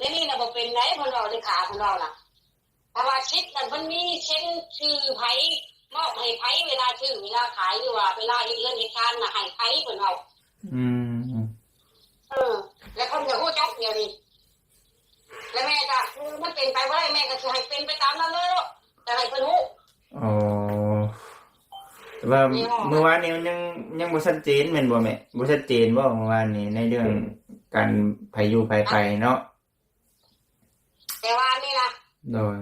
และนี่นะบอกเป็นไรคนเราเลยขาคนเราน่ะถ้าว่าชิดนั่นมันมีเช่นชื่อไผ่มอบให้ไผ่เวลาชื่อเวลาขายหรือว่าเวลาเรื่องเหตุการณ์น่ะให้ไผ่คนเราอืมแล้วคนจะพูดจักเดียวดิแล้วแม่ก็คือมันเป็นไปว่าแม่ก็จะให้เป็นไปตามนั้นเลยแต่ให้เพิ่นรู้อ๋อว่าเมื่อวานนี้มันยังบ่ชัดเจนแม่นบ่แม่บ่ชัดเจนบ่เมื่อวานนี้ในเรื่องการไผอยู่ไผไปเนาะแต่ว่านี่นะโดย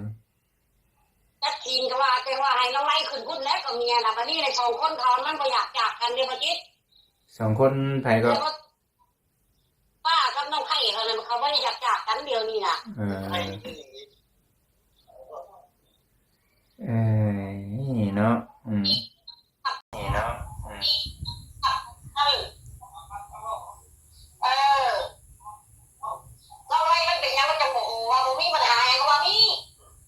จักทีนก็ว่าแต่ว่าให้น้องไล่ขึ้นพุ่นแล้วก็เมียน่ะบัดนี้ใน2คนเขามันบ่อยากจากกันเด้บ่จิต2คนไผก็ป้ากับน้องไผ่เขาน่ะเขาบ่ได้อยากจากกันเดียวนี้น่ะนี่เนาะนี่เนาะเราไล่มันเป็นยังมันจะโมโหว่าบ่มีปัญหาก็ว่ามี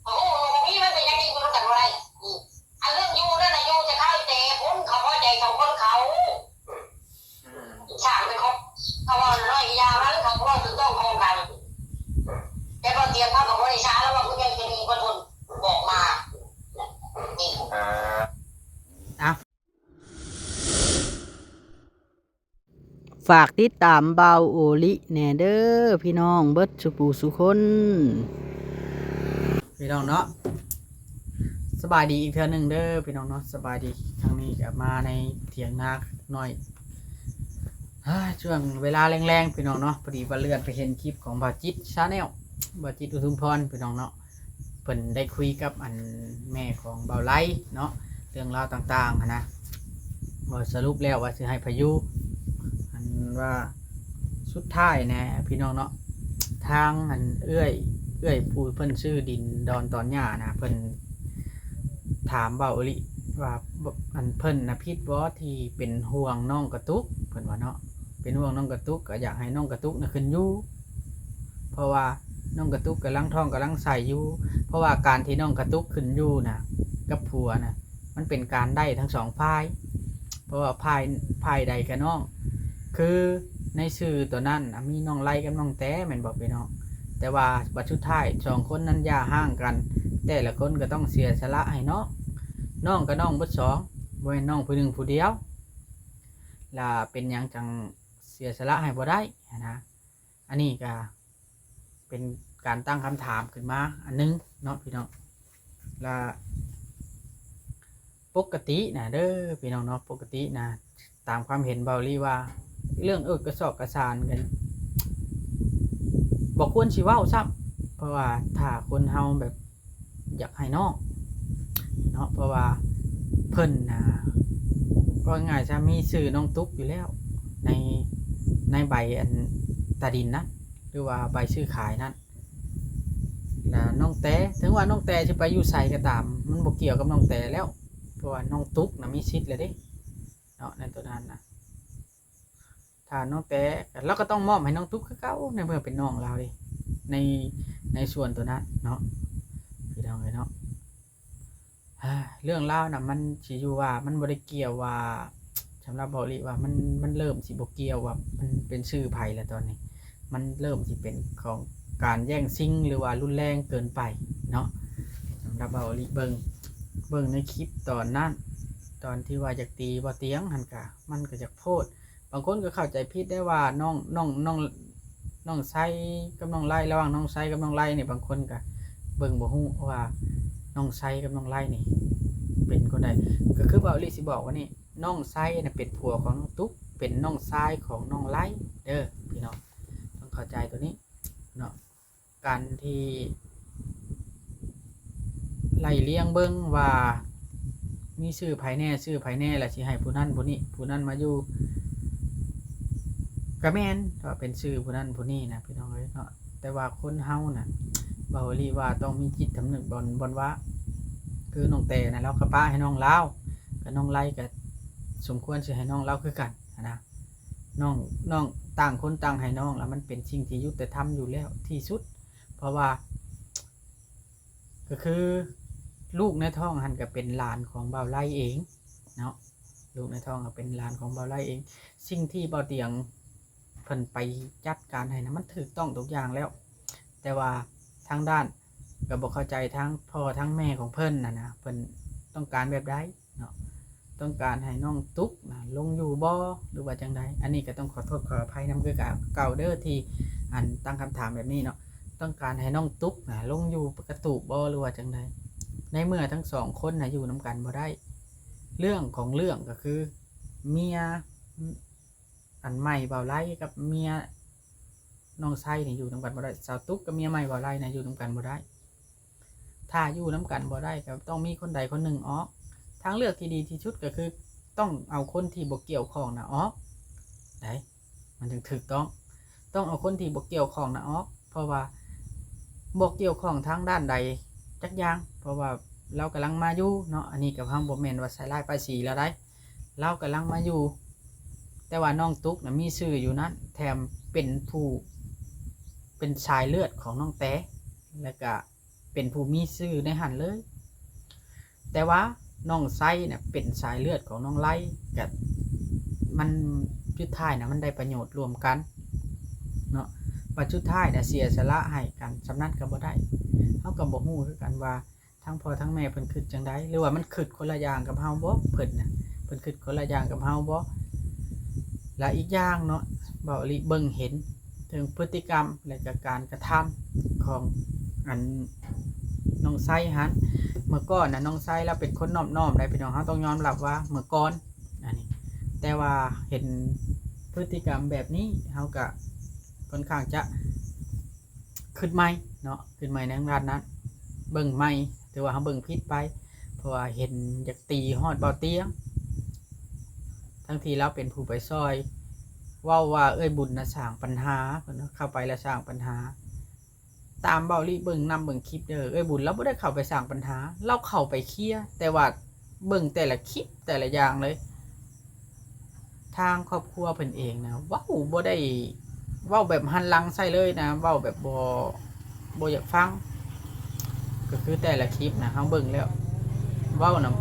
โอ้โหบ่มีมันเป็นยังนี่บ่รู้กันว่าไรอันเรื่องอยู่นั่นน่ะอยู่จะเข้าแต่พุ่นเขาพอใจ2คนเขาฉากเป็นเขาว่าน้อยยาวนั้นเขาก็ถึงต้องคงกันแต่พอเตรียมเขาก็บ่ได้ช้าแล้วว่าคุณยังจะมีคนบอกมานี่ฝากติดตามเบาโอลิแหน่เด้อพี่น้องเบิดสุปูสุคนพี่น้องเนาะสบายดีอีกเทื่อนึงเด้อพี่น้องเนาะสบายดีครั้งนี้กลับมาในเถียงนาหน่อยช่วงเวลาแรงๆพี่น้องเนาะพอดีว่าเลื่อนไปเห็นคลิปของบาจิตชาแนลบาจิตอุทุมพรพี่น้องเนาะเพิ่นได้คุยกับอันแม่ของเบาไลเนาะเรื่องราวต่างๆนะว่าสรุปแล้วว่าสิให้พายุว่าสุดท้ายนะพี่น้องเนาะทางอันเอื้อยผู้เพิ่นชื่อดินดอนตอนหญ้านะเพิ่นถามเบาอลิว่าอันเพิ่นนะพิดว่าที่เป็นห่วงน้องกระตุกเพิ่นว่าเนาะเป็นห่วงน้องกระตุกก็อยากให้น้องกระตุกนะขึ้นอยู่เพราะว่าน้องกระตุกกำลังท้องกำลังใส่อยู่เพราะว่าการที่น้องกระตุกขึ้นอยู่นะกับผัวนะมันเป็นการได้ทั้งสองฝ่ายเพราะว่าฝ่ายใดกับน้องคือในชื่อตัวนั้นมีน้องไล่กับน้องแต้แม่นบอกพี่น้องแต่ว่าปัจจุท้าย2คนนั้นอย่าห่างกันแต่ละคนก็ต้องเสียสละให้น้องกับน้องเบิด2บ่แม่นน้องผู้หนึ่งผู้เดียวล่ะเป็นหยังจังเสียสละให้บ่ได้นะอันนี้ก็เป็นการตั้งคำถามขึ้นมาอันนึงเนาะพี่น้องล่ะปกตินะเด้อพี่น้องเนาะปกตินะตามความเห็นเบาลี่ว่าเรื่องกระสอบกระสานกันบอกควรสิเว้าซ้ำเพราะว่าถ้าคนเฮาแบบอยากให้น้องเนาะเพราะว่าเพิ่นนะก็ง่ายจะมีสื่อน้องตุ๊กอยู่แล้วในใบอันตาดินนะหรือว่าใบชื่อขายนั้นนะน้องแต่ถึงว่าน้องแต่จะไปอยู่ใส่ก็ตามมันบ่เกี่ยวกับน้องแต่แล้วเพราะว่าน้องตุ๊กนะมีสิทธิ์เลยเด้เนาะในตัวนั้นนะถ้าน้องแต่เราก็ต้องมอบให้น้องตุ๊กเขาในเมื่อเป็นน้องเราดิในส่วนตัวนั้นเนาะพี่น้องเลยเนาะเรื่องเล่านะมันสิอยู่ว่ามันบริเกี่ยวว่าสำหรับบริว่ามันเริ่มสิบเกี่ยวว่ามันเป็นชื่อไผ่แล้วตอนนี้มันเริ่มที่เป็นของการแย่งซิ่งหรือว่ารุนแรงเกินไปเนาะสำหรับบริเบิ่งในคลิปตอนนั้นตอนที่ว่าจากตีว่าเตียงหันกะมันก็จากโพดบางคนก็เข้าใจผิดได้ว่าน้องไซกับน้องไล่ระหว่างน้องไซกับน้องไล่เนี่ยบางคนก็เบิ่งบ่ฮู้ว่าน้องไซกับน้องไล่นี่เป็นคนใดก็คือว่าลิสิบอกว่านี่น้องไซน่ะเป็นผัวของน้องตุ๊กเป็นน้องชายของน้องไล่เด้อพี่น้องต้องเข้าใจตัวนี้เนาะการที่ไล่เลี้ยงเบิ่งว่ามีชื่อไผแน่แล้วสิให้ผู้นั้นผู้นี้ผู้นั้นมาอยู่กระแมนก็เป็นชื่อผู้นั้นผู้นี้นะพี่น้องเอ้ยเนาะแต่ว่าคนเฮาน่ะเบาลีว่าต้องมีจิตสำนึกบนว่าคือน้องแต่นะเรากระป้าให้น้องเล่ากับน้องไล่กับสมควรจะให้น้องเล่าคือกันนะน้องต่างคนต่างให้น้องแล้วมันเป็นสิ่งที่ยุติธรรมอยู่แล้วที่สุดเพราะว่าก็คือลูกในท้องหันก็เป็นหลานของเบาไล่เองเนาะลูกในท้องก็เป็นหลานของเบาไล่เองสิ่งที่เบาเตียงเพิ่นไปจัดการให้นะมันถูกต้องทุกอย่างแล้ว แต่ว่าทางด้านก็บ่เข้าใจทั้งพ่อทั้งแม่ของเพิ่นนะเพิ่นต้องการแบบใดเนาะต้องการให้น้องตุ๊กนะลงอยู่บ่หรือว่าจังใดอันนี้ก็ต้องขอโทษขออภัยนำคือเก่าเด้อที่อันตั้งคำถามแบบนี้เนาะต้องการให้น้องตุ๊กนะลงอยู่กระตูบบ่หรือว่าจังใดในเมื่อทั้งสองคนนะอยู่นํกันบ่ได้เรื่องของเรื่องก็คือเมียอันใหม่เบาไล่กับเมียน้องไส้นี่อยู่นํกันบ่ได้สาวตุ๊กกับเมียใหม่เบาไล่นะอยู่นํกันบ่ได้ถ้าอยู่นํกันบ่ได้ก็ต้องมีคนใดคนหนึ่งออกทางเลือกที่ดีที่สุดก็คือต้องเอาคนที่บ่เกี่ยวข้องนะออกได้มันถึงถูกต้องเอาคนที่บ่เกี่ยวข้องนะออกเพราะว่าบ่เกี่ยวข้องทางด้านใดจักอย่างเพราะว่าเรากำลังมาอยู่เนาะอันนี้กับทางบ่แม่นว่าใส่ร้ายป้ายสีแล้วได้เรากำลังมาอยู่แต่ว่าน้องตุ๊กนะมีชื่ออยู่นั้นแถมเป็นผู้เป็นสายเลือดของน้องแต้แล้วก็เป็นผู้มีชื่อในหันเลยแต่ว่าน้องไส้เนี่ยเป็นสายเลือดของน้องไล่กับมันจุดท้ายนะมันได้ประโยชน์รวมกันเนาะปัจจุท้ายเนี่ยเสียสละให้กันสำนักก็บ่ได้เฮาก็บ่ฮู้คือกันว่าทั้งพ่อทั้งแม่เพิ่นคิดจังไดหรือว่ามันคิดคนละอย่างกับเฮาบ่เพิ่นน่ะเพิ่นคิดคนละอย่างกับเฮาบ่และอีกอย่างเนาะเบาลิเบิ่งเห็นถึงพฤติกรรมและก็การกระทำของอันน้องไส้ฮันเมื่อก่อนนะน้องไส้เราเป็นคนน้อมได้พี่น้องเขาต้องยอมรับว่าเมื่อก่อนอันนี้แต่ว่าเห็นพฤติกรรมแบบนี้เขาก็ค่อนข้างจะขึ้นใหม่เนาะขึ้นใหม่ในงานนั้นเบิ่งใหม่ถือว่าเขาเบิ่งผิดไปเพราะว่าเห็นอยากตีฮอดเบาเตียงทั้งที่เราเป็นผู้ไปซอยว่าเอ้ยบุญนะสร้างปัญหาเข้าไปแล้วสร้างปัญหาตามเบาลี่เบิ่งนำเบิ่งคลิปเด้อเอ้ยบุญเราไม่ได้เข้าไปสร้างปัญหาเราเข้าไปเคลียร์แต่ว่าเบิ่งแต่ละคลิปแต่ละอย่างเลยทางครอบครัวเพิ่นเองนะว้าวบ่ได้ว้าวแบบหันหลังใส่เลยนะว้าวแบบบ่อยากฟังก็คือแต่ละคลิปนะเฮาเบิ่งแล้วว้าวนะ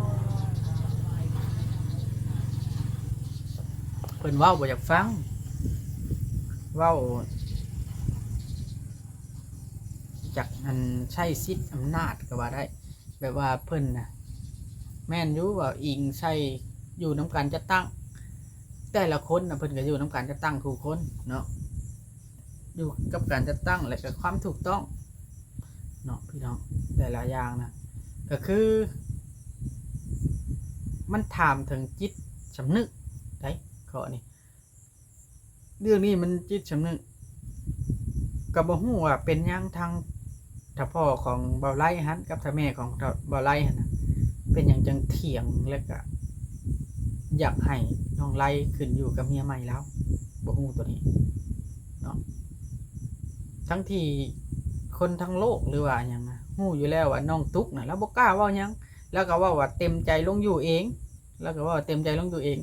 เพิ่นว้าวบ่อยากฟังว้าวจากอันใช้สิทธิ์อำนาจก็ว่าได้แบบว่าเพิ่นนะแม่นอยู่ว่าอิงใช้อยู่น้ำกันจะตั้งแต่ละคนนะเพิ่นก็อยู่น้ำกันจะตั้งทุกคนเนาะอยู่กับการจะตั้งและกับความถูกต้องเนาะพี่น้องแต่ละอย่างนะก็คือมันถามถึงจิตสำนึกได้ข้อนี้เรื่องนี้มันจิตสำนึกกับบ่ฮู้ว่าเป็นยังทางถ้าพ่อของเบาไล่ฮันกับถ้าแม่ของเบาไล่ฮันนะเป็นอย่างจังเถียงแล้วก็อยากให้น้องไล่ขึ้นอยู่กับเมียใหม่แล้วบ่ฮู้ตัวนี้เนาะทั้งที่คนทั้งโลกหรือว่าอย่างนะฮู้อยู่แล้วว่าน้องตุ๊กน่ะแล้วบ่กล้าเว้าหยังแล้วก็ว่าเต็มใจลงอยู่เองแล้วก็ว่าเต็มใจลงอยู่เอง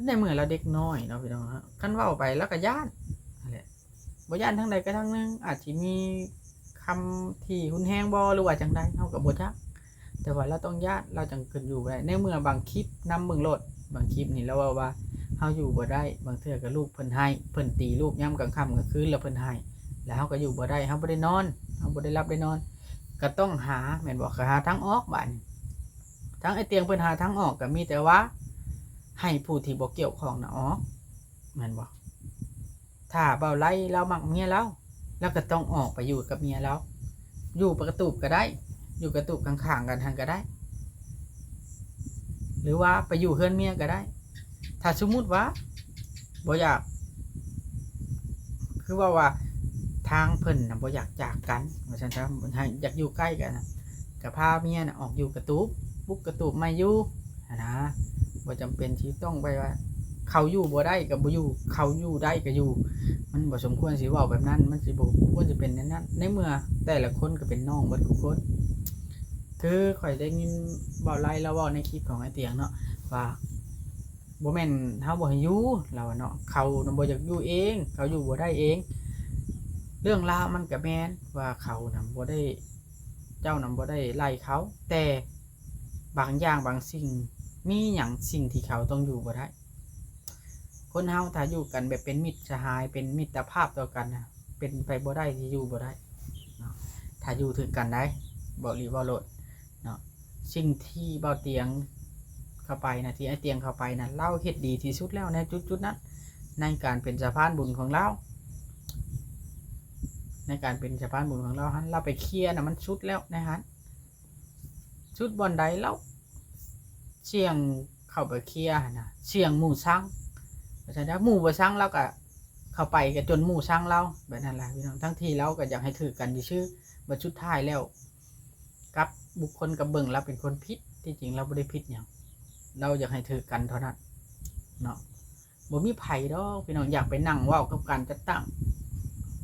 ในเมื่อเราเด็กน้อยเนาะพี่น้องฮะคันเว้าไปแล้วก็ย่านนั่นแหละบ่ย่านทั้งใดก็ทั้งนึงอาจสิมีคำที่หุนแฮงบ่หรือว่าจังใดเฮาก็บ่จักแต่ว่าเราต้องย่านเราจังขึ้นอยู่ได้ในเมื่อบางคลิปนำเบิ่งโลดบางคลิปนี่เราว่าเฮาอยู่บ่ได้บางเทื่อก็ลูกเพิ่นให้เพิ่นตีลูกยามกลางค่ำกลางคืนแล้วเพิ่นให้แล้วเฮาก็อยู่บ่ได้เฮาบ่ได้นอนเฮาบ่ได้รับได้นอนก็ต้องหาแม่นบ่ก็หาทางออกบัดทั้งไอ้เตียงเพิ่นหาทางออกก็มีแต่ว่าให้ผู้ที่บ่เกี่ยวข้องน่ะออกแม่นบ่ถ้าเบาไล่เรามักเมียแล้วก็ต้องออกไปอยู่กับเมียแล้วอยู่ประตูก็ได้อยู่กระตุกข้างๆกันทันก็ได้หรือว่าไปอยู่เฮือนเมียก็ได้ถ้าสมมุติว่าบ่อยากคือว่าทางเพิ่นน่ะบ่อยากจากกันว่าซั่นซะอยากอยู่ใกล้กันนะก็พาเมียน่ะออกอยู่กระตูบบุกกระตูบไม่อยู่นะบ่จำเป็นที่ต้องไปว่าเขาอยู่บ่ได้ก็บ่อยู่เขาอยู่ได้ก็อยู่มันบ่สมควรสิเว้าแบบนั้นมันสิบ่ควรสิเป็นนั้นในเมื่อแต่ละคนก็เป็นน้องเบิดทุกคนคือข่อยได้ยินเว้าไล่แล้วเว้าในคลิปของไอ้เตียงเนาะว่าบ่แม่นเฮาบ่ให้อยู่แล้วเนาะเขาบ่อยากอยู่เองเขาอยู่บ่ได้เองเรื่องราวมันก็แม่นว่าเขานำบ่ได้เจ้านำบ่ได้ไล่เขาแต่บางอย่างบางสิ่งมีหยังสิ่งที่เขาต้องอยู่บ่ได้คนเฮาถ้าอยู่กันแบบเป็นมิตรสหายเป็นมิตรภาพต่อกันนะเป็นไปบ่ได้ที่อยู่บ่ได้ ถ้าอยู่ถึกกันได้บ่รีบ่โลดเนาะสิ่งที่เบาเตียงเข้าไปนะที่ไอ้เตียงเข้าไปนะเล่าเฮ็ดดีที่สุดแล้วในจุดนั้นในการเป็นสะพานบุญของเราในการเป็นสะพานบุญของเราฮันเราไปเคลียร์นะมันสุดแล้วนะฮะสุดบอนใดแล้วเชียงเข้าไปเคลียร์นะเชียงหมู่ซังเพราะฉะนั้นหมู่บ่ซังเราก็เข้าไปก็จนหมู่ซังเราแบบนั้นแหละพี่น้องทั้งที่เราก็อยากให้ถือกันชื่อบัดสุดท้ายแล้วกับบุคคลกับเบิ่งเราเป็นคนผิดที่จริงเราไม่ได้ผิดอย่างเราอยากให้ถือกันเท่านั้นเนาะบ่มีไผดอกพี่น้องอยากไปนั่งเว้ากับการจัดตั้ง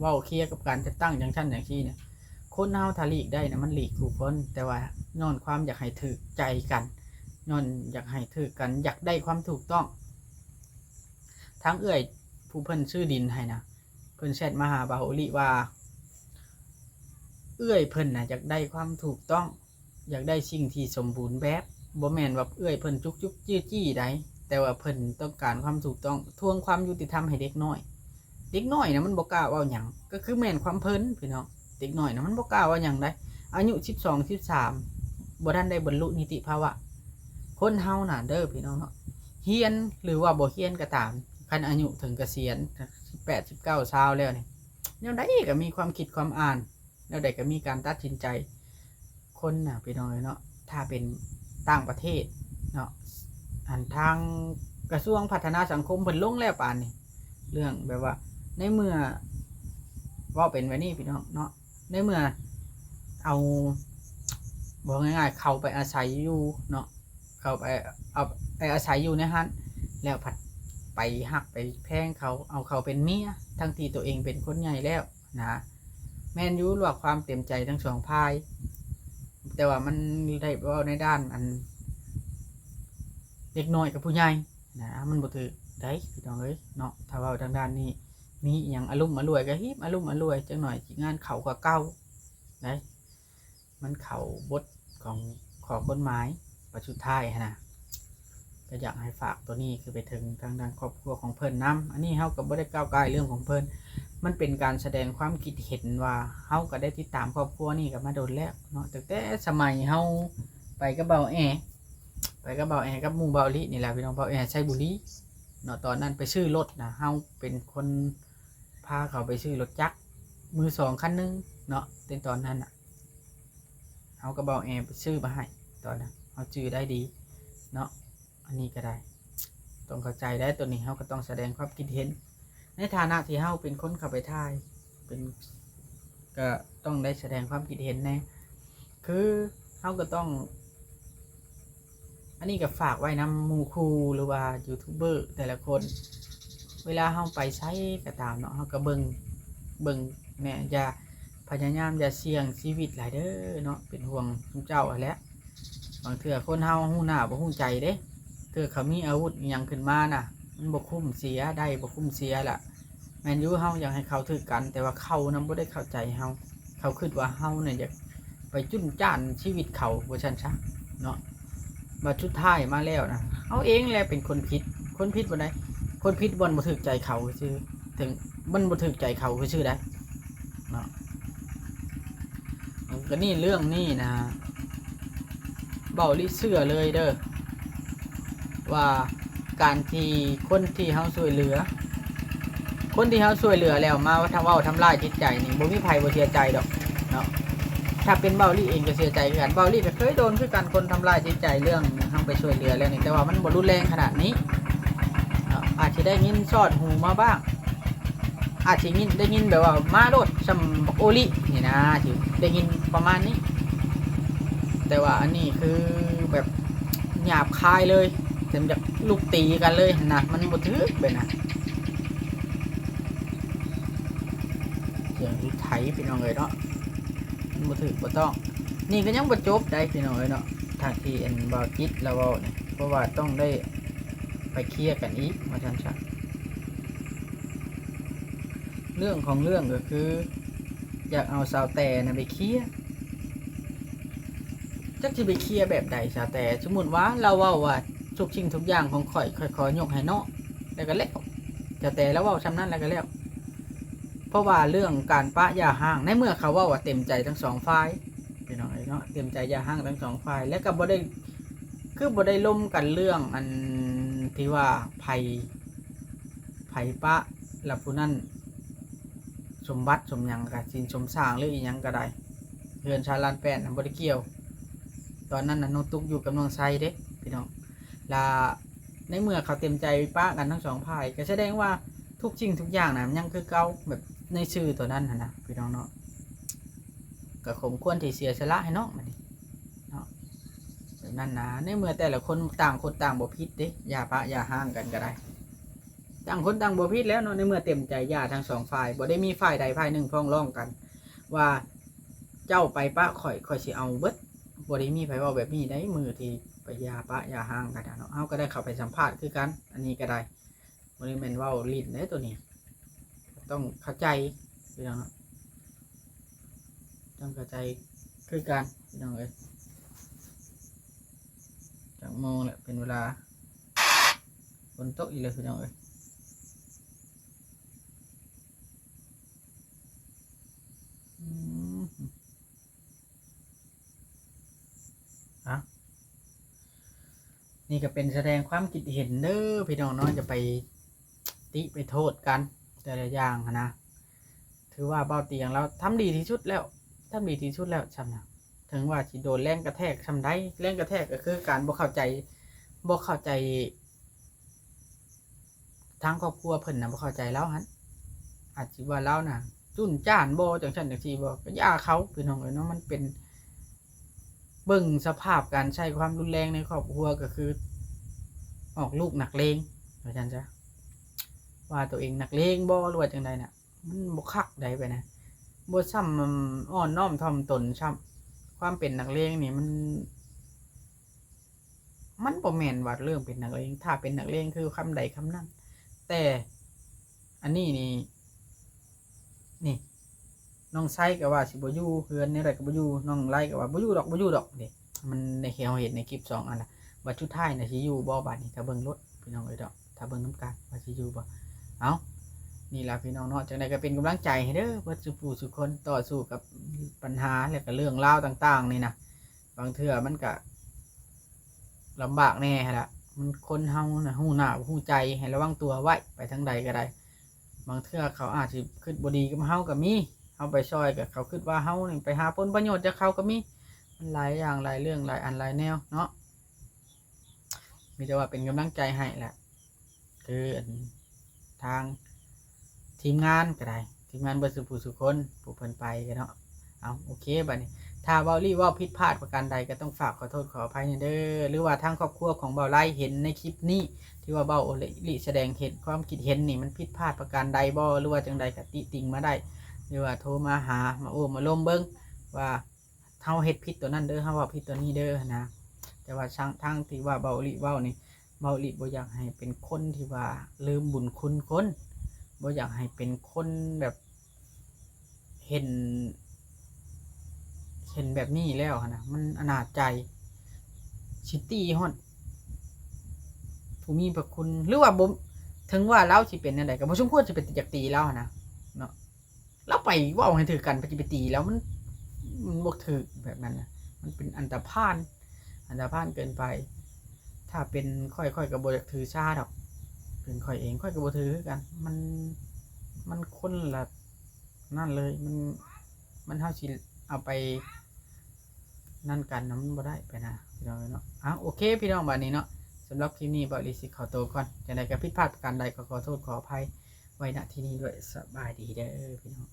เว้าเคลียร์กับการจัดตั้งอย่างชั้นอย่างที่เนี่ยคนเฮาถ้าหลีกได้นะมันหลีกผู้คนแต่ว่าย้อนความอยากให้ถือใจกันย้อนอยากให้ถือกันอยากได้ความถูกต้องทั้งเอื้อยผู้เพิ่นชื่อดินให้นะเพิ่นแชทมาหาบาโอลิว่าเอื้อยเพิ่นน่ะอยากได้ความถูกต้องอยากได้สิ่งที่สมบูรณ์แบบบ่แม่นว่าเอื้อยเพิ่นจุกจี้ใดแต่ว่าเพิ่นต้องการความถูกต้องทวงความยุติธรรมให้เด็กน้อยนะมันบ่กล้าเว้าหยังก็คือแม่นความเพิ่นพี่น้องเด็กน้อยนะมันบ่กล้าเว้าหยังได้อายุ12 13บ่ทันได้บรรลุนิติภาวะคนเฮาน่ะเด้อพี่น้องเนาะเฮียนหรือว่าบ่เฮียนก็ตามคันอายุถึงเกษียณ18 19 20แล้วนี่แนวใดก็มีความคิดความอ่านแนวใดก็มีการตัดสินใจคนน่ะพี่น้องเนาะถ้าเป็นต่างประเทศเนาะอันทางกระทรวงพัฒนาสังคมเพิ่นลงแล้วปานนี้เรื่องแบบว่าในเมื่อว่าเป็นไว้นี่พี่น้องเนาะในเมื่อเอาบอกง่ายๆเขาไปอาศัยอยู่เนาะเขาไปเอาไปอาศัยอยู่ในฮั่นแล้วผัดไปหักไปแพงเขาเอาเขาเป็นเมียทั้งที่ตัวเองเป็นคนใหญ่แล้วนะแมนยูรวมความเต็มใจทั้งสองพายแต่ว่ามันได้ว่าในด้านอันเด็กน้อยกับผู้ใหญ่นะมันบ่ถือได้พี่น้องเอ้ยเนาะถ้าว่าทางด้านนี้มีอย่างอารมณ์อรวยก็ฮิบอารมณ์อรวยจังหน่อยงานเขาก็เก่าได้มันเข่าบทของกฎหมายประชุดท้ายนะก็อยากให้ฝากตัวนี้คือไปถึงทางด้านครอบครัวของเพิ่นนำอันนี้เฮาก็บ่ได้ก้าวไก่เรื่องของเพิ่นมันเป็นการแสดงความคิดเห็นว่าเฮาก็ได้ติดตามครอบครัวนี่ก็มาโดนแล้วเนาะตั้งแต่สมัยเฮาไปกับเบาแอกับหมู่เบาลินี่แหละพี่น้องเบาแอใช้บุรีเนาะตอนนั้นไปซื้อรถนะเฮาเป็นคนพาเขาไปซื้อรถจักรมือสองคันนึงเนาะในตอนนั้นน่ะเฮากับเบาแอไปซื้อมาให้ตอนนั้นเฮาจื้อได้ดีเนาะอันนี้ก็ได้ต้องเข้าใจได้ตัวนี้เฮาก็ต้องแสดงความคิดเห็นในฐานะที่เฮาเป็นคนเข้าไปถ่ายเป็นก็ต้องได้แสดงความคิดเห็นแน่คือเฮาก็ต้องอันนี้ก็ฝากไว้นำหมู่ครูหรือว่ายูทูบเบอร์แต่ละคนเวลาเฮาไปใช้ก็ตามเนาะเฮาก็เบิ่งแม่อย่าพยายามอย่าเสี่ยงชีวิตหลายเด้อเนาะเป็นห่วงเจ้าแหละบางเทื่อคนเฮาฮู้หน้าบ่ฮู้ใจเด้เทื่อเขามีอาวุธอิหยังขึ้นมาน่ะมันบ่คุ้มเสียได้บ่คุ้มเสียล่ะแม่นอยู่เฮาอยากให้เขาถือกันแต่ว่าเขานำบ่ได้เข้าใจเฮาเขาคิดว่าเฮาเนี่ยอยากไปจุ้นจ้านชีวิตเขาว่าซั่นซะเนาะบัดสุดท้ายมาแล้วนะเฮาเองแหละเป็นคนผิดบ่ได้คนผิดบ่ถูกใจเขาซื่อถึงมันบ่ถูกใจเขาซื่อได้เนาะก็นี่เรื่องนี้นะเบาลิเชื่อเลยเด้อว่าการที่คนที่เฮาช่วยเหลือแล้วมาทำเว้าทำลายจิตใจนี่บ่มีไผบ่เสียใจดอกเนาะถ้าเป็นเบาลิเองก็เสียใจคือกันเบาลิก็เคยโดนคือกันคนทำลายจิตใจเรื่องเฮาไปช่วยเหลือแล้วนี่แต่ว่ามันบ่รุนแรงขนาดนี้อาจจะได้ยินซอดหูมาบ้างอาจจะได้ยินแบบว่ามาโลดซัมโอลินี่นะที่ได้ยินประมาณนี้แต่ว่าอันนี้คือแบบหยาบคายเลยเต็มจากลูกตีกันเลยนะมันบ่ถือแบบนั้นเสียงรถไถพี่น้องเอ้ยเนาะมันบ่ถือบ่ต้องนี่ก็ยังบ่จบได้พี่น้องเอ้ยเนาะทางที่อันบ่คิดแล้วเว้านี่เพราะว่าต้องได้ไปเคลียร์กันอีกมาชันๆเรื่องของเรื่องก็คืออยากเอาสาวแต่นะไปเคลียร์จักสิไปเคลียร์แบบใดสาวแต่สมมุติว่าเราเว้าว่าทุกสิ่งทุกอย่างของข่อยขอยยกให้เนาะแล้วก็แล้วแต่แล้วเว้าซำนั้นแล้วก็แล้ว เพราะว่าเรื่องการปะยาห่างในเมื่อเขาว่าเต็มใจทั้งสองฝ่ายพี่น้องเนาะเต็มใจยาห่างทั้งสองฝ่ายแล้วก็บ่ได้คือบ่ได้ล้มกันเรื่องอันที่ว่าไผปะแล้วผู้นั้นสมบัติสมหยังก็สินสมสร้างหรืออีหยังก็ได้เฮือนชาลานแป้นบ่ได้เกี่ยวตอนนั้นน่ะน้องตุ๊กอยู่กับน้องไซเด้พี่น้องลาในเมื่อเขาเต็มใจปะกันทั้งสองฝ่ายก็แสดงว่าทุกสิ่งทุกอย่างนะมันยังคือเก่าแบบในชื่อตัวนั้นนะพี่น้องเนาะก็สมควรที่เสียสละให้น้องมันเนาะแบบนั้นนะในเมื่อแต่ละคนต่างคนต่างบ่ผิดเด้อย่าปะอย่าห่างกันก็ได้ต่างคนต่างบ่ผิดแล้วเนาะในเมื่อเต็มใจย่าทั้งสองฝ่ายบ่ได้มีฝ่ายใดฝ่ายหนึ่งพ้องร้องกันว่าเจ้าไปปะข่อยสิเอาเบิดบ่ได้มีไผเว้าแบบนี้ได้มือที่ไปย่าปะอย่าห่างกันเนาะเฮาก็ได้เข้าไปสัมภาษณ์คือกันอันนี้ก็ได้บ่ได้แม่นเว้าลิ้นเด้ตัวนี้ต้องเข้าใจพี่น้องต้องเข้าใจคือกันพี่น้องเอ้ยจากโมงแหละเป็นเวลาฝนตกอีกเลยพี่น้องเอ้ยนี่ก็เป็นแสดงความคิดเห็นเด้อพี่น้องเนาะจะไปติไปโทษกันแต่ละอย่างนะถือว่าเบาเตียงแล้วทำดีที่สุดแล้วทำดีที่สุดแล้วช่ำนะถึงว่าที่โดนแรงกระแทกช่ำได้แรงกระแทกก็คือการบ่เข้าใจทางครอบครัวเพิ่นนะบ่เข้าใจแล้วฮะอาจจะว่าแล้วนะจุนจ้านบ่จังซั่นจังซี่บ่ก็ย่าเขาพี่น้องเอ้ยเนาะมันเป็นเบิ่งสภาพการใช้ความรุนแรงในครอบครัวก็คือออกลูกหนักเลงว่าจังจ้ะว่าตัวเองหนักเลงบ่หรือว่าจังใดน่ะมันบ่คักใดไปนะบ่ซ้ำอ่อนน้อมถ่อมตนซ้ำความเป็นนักเลงนี่มันบ่แม่นว่าเรื่องเป็นนักเลงถ้าเป็นนักเลงคือคำใดคำนั้นแต่อันนี้นี่น้องไซก็ว่าสิบ่อยู่เฮือนนี่แหละก็บ่อยู่น้องไล่ก็ว่าบ่อยู่ดอกเด้มันในเห็นในคลิป2อันน่ะว่าสุดท้ายน่ะสิอยู่บ่บัดนี้ถ้าเบิ่งรถพี่น้องเอ้ยดอกถ้าเบิ่งน้ำกันว่าสิอยู่บ่เอ้านี่ล่ะพี่น้องเนาะจังได๋ก็เป็นกำลังใจให้เด้อเพิ่นสุผู้สุคนต่อสู้กับปัญหาและก็เรื่องราวต่างๆนี่นะบางเทื่อมันก็ลำบากแน่ล่ะมันคนเฮาน่ะฮู้หน้าฮู้ใจให้ระวังตัวไว้ไปทางใดก็ได้บางเทื่อเขาอาจสิคิดบ่ดีกับเฮาก็มีเฮาไปช่วยก็เขาคิดว่าเฮานี่ไปหาผลประโยชน์จากเขาก็มีมันหลายอย่างหลายเรื่องหลายอันหลายแนวเนาะมีแต่ว่าเป็นกำลังใจให้แหละคือทางทีมงานก็ได้ทีมงานเบิดสุผู้สุคนผู้เพิ่นไปกันเนาะเอาโอเคบัดนี้ถ้าเว้าลี่ว่าผิดพลาดประการใดก็ต้องฝากขอโทษขออภัยเด้อหรือว่าทางครอบครัวของเบาไล่เห็นในคลิปนี้ที่ว่าเบาโอลิแสดงเห็นความคิดเห็นนี่มันผิดพลาดประการใดบ่หรือว่าจังใดก็ติติงมาได้หรือว่าโทรมาหามาโอ้มาล้มเบิ่งว่าเฮาเฮ็ดผิดตัวนั้นเด้อเฮาว่าผิดตัวนี้เด้อนะแต่ว่าทางที่ว่าเบาลิเว้านี่เบาลิบ่อยากให้เป็นคนที่ว่าลืมบุญคุณคนบ่อยากให้เป็นคนแบบเห็นแบบนี้แล้วนะมันอนาจใจชิตี้ฮอดผู้มีพระคุณหรือว่าบ่ถึงว่าเราสิเป็นจังไดก็บ่สมควรสิไปอยากตีแล้วนะเนาะเราไปเว้าให้ถือกันไปตีแล้วมันบ่ถือแบบนั้นนะมันเป็นอันตรพานเกินไปถ้าเป็นค่อยก็บ่อยากถือชาดอกเป็นค่อยเองค่อยก็บ่ถือคือกันมันคนละนั่นเลยมันเฮาสิเอาไปนั่นกันมันบ่ได้ไปนะพี่น้องเนาะโอเคพี่น้องบัดนี้เนาะสำหรับคลิปนี้บ่ลิสิขอตัวก่อนจังได๋ก็ผิดพลาดประการใดก็ขอโทษขออภัยไว้ณที่นี้ด้วยสบายดีเด้อพี่น้อง